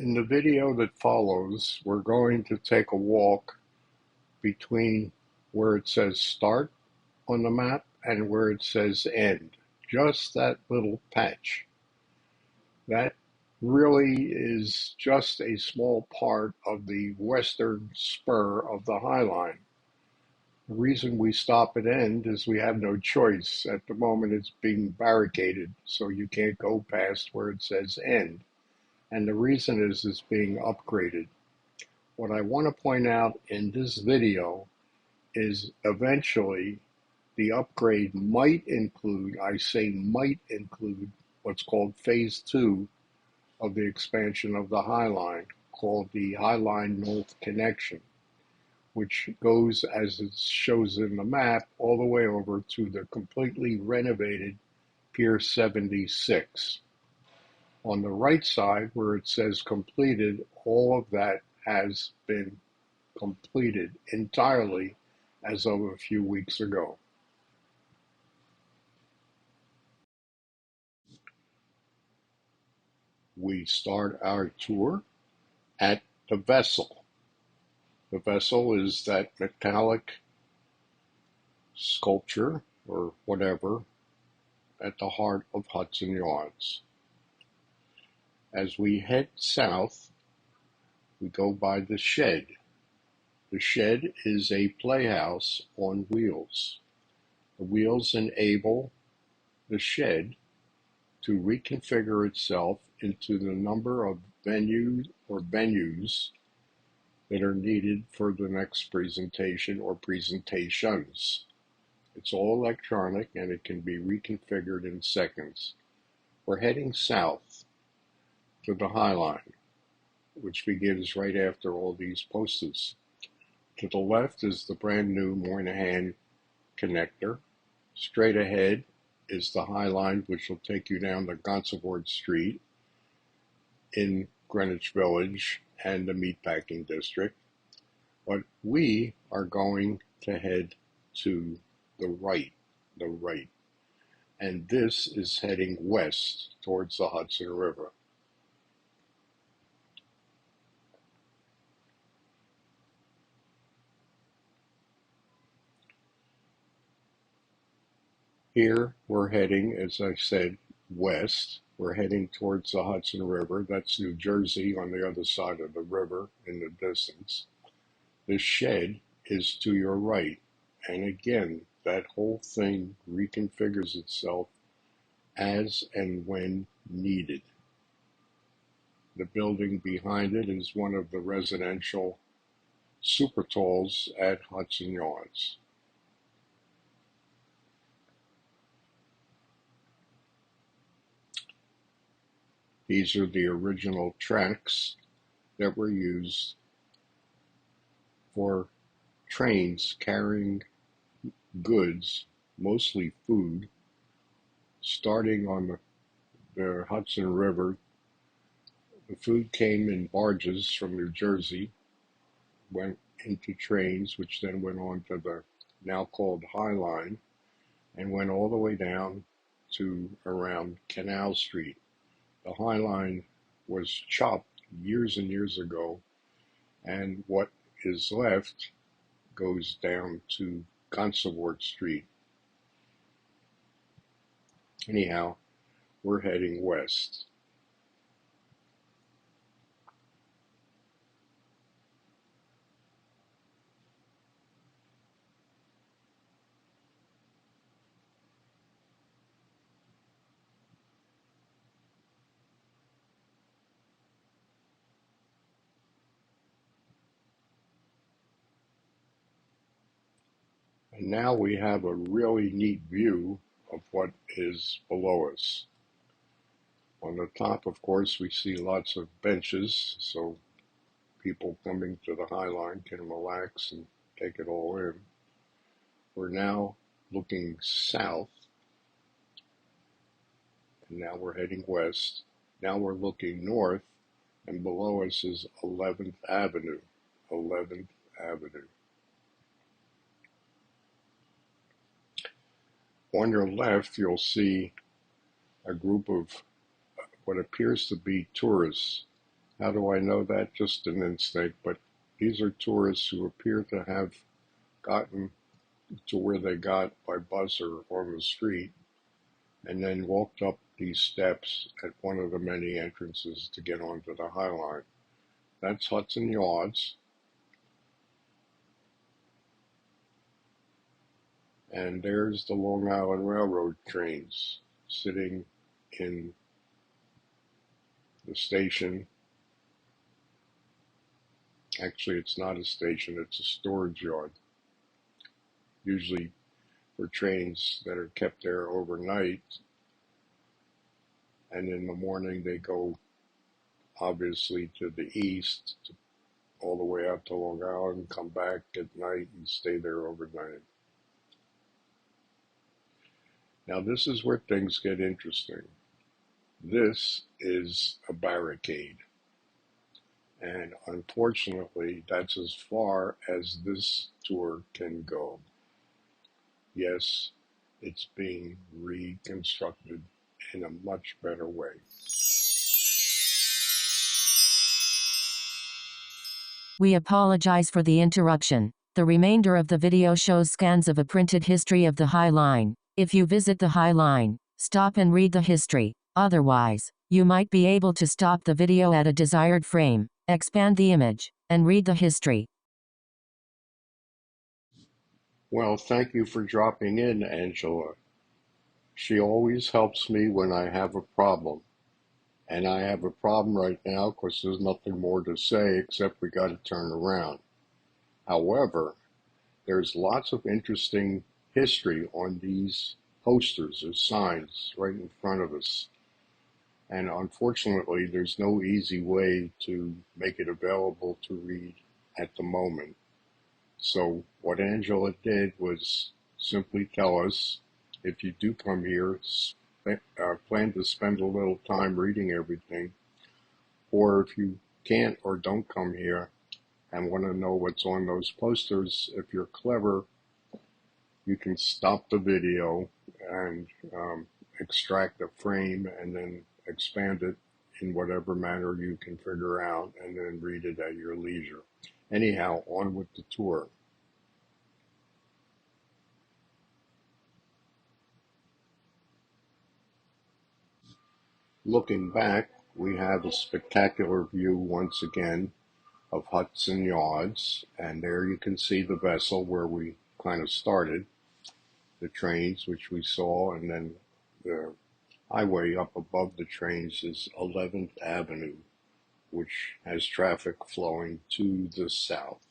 In the video that follows, we're going to take a walk between where it says start on the map and where it says end. Just that little patch. That really is just a small part of the western spur of the High Line. The reason we stop at end is we have no choice. At the moment it's being barricaded, so you can't go past where it says end. And the reason is it's being upgraded. What I want to point out in this video is eventually the upgrade might include, I say might include, what's called phase 2 of the expansion of the High Line, called the High Line North Connection, which goes, as it shows in the map, all the way over to the completely renovated Pier 76. On the right side, where it says completed, all of that has been completed entirely as of a few weeks ago. We start our tour at the vessel. The vessel is that metallic sculpture or whatever at the heart of Hudson Yards. As we head south, we go by the shed. The shed is a playhouse on wheels. The wheels enable the shed to reconfigure itself into the number of venues that are needed for the next presentation or presentations. It's all electronic and it can be reconfigured in seconds. We're heading south to the High Line, which begins right after all these posters. To the left is the brand new Moynihan connector. Straight ahead is the High Line, which will take you down to Gansevoort Street in Greenwich Village and the Meatpacking District. But we are going to head to the right, and this is heading west towards the Hudson River. Here we're heading, as I said, west. We're heading towards the Hudson River. That's New Jersey on the other side of the river in the distance. The shed is to your right. And again, that whole thing reconfigures itself as and when needed. The building behind it is one of the residential super talls at Hudson Yards. These are the original tracks that were used for trains carrying goods, mostly food, starting on the Hudson River. The food came in barges from New Jersey, went into trains, which then went on to the now called High Line, and went all the way down to around Canal Street. The High Line was chopped years and years ago, and what is left goes down to Gansevoort Street. Anyhow, we're heading west. And now we have a really neat view of what is below us. On the top, of course, we see lots of benches, so people coming to the High Line can relax and take it all in. We're now looking south, and now we're heading west. Now we're looking north, and below us is 11th Avenue. 11th Avenue. On your left, you'll see a group of what appears to be tourists How do I know that? Just an instinct, but these are tourists who appear to have gotten to where they got by bus or on the street and then walked up these steps at one of the many entrances to get onto the High Line. That's Hudson Yards, and there's the Long Island Railroad trains sitting in the station. Actually, it's not a station, it's a storage yard, usually for trains that are kept there overnight, and in the morning they go obviously to the east all the way out to Long Island, come back at night and stay there overnight. Now this is where things get interesting. This is a barricade, and unfortunately that's as far as this tour can go. Yes, it's being reconstructed in a much better way. We apologize for the interruption. The remainder of the video shows scans of a printed history of the High Line. If you visit the High Line, stop and read the history. Otherwise, you might be able to stop the video at a desired frame, expand the image, and read the history. Well, thank you for dropping in, Angela. She always helps me when I have a problem. And I have a problem right now because there's nothing more to say except we got to turn around. However, there's lots of interesting history on these posters or signs right in front of us. And unfortunately, there's no easy way to make it available to read at the moment. So what Angela did was simply tell us, if you do come here, plan to spend a little time reading everything, or if you can't or don't come here and want to know what's on those posters, if you're clever, you can stop the video and extract a frame and then expand it in whatever manner you can figure out and then read it at your leisure. Anyhow, on with the tour. Looking back, we have a spectacular view once again of Hudson Yards, and there you can see the vessel where we kind of started, the trains which we saw, and then the highway up above the trains is 11th Avenue, which has traffic flowing to the south.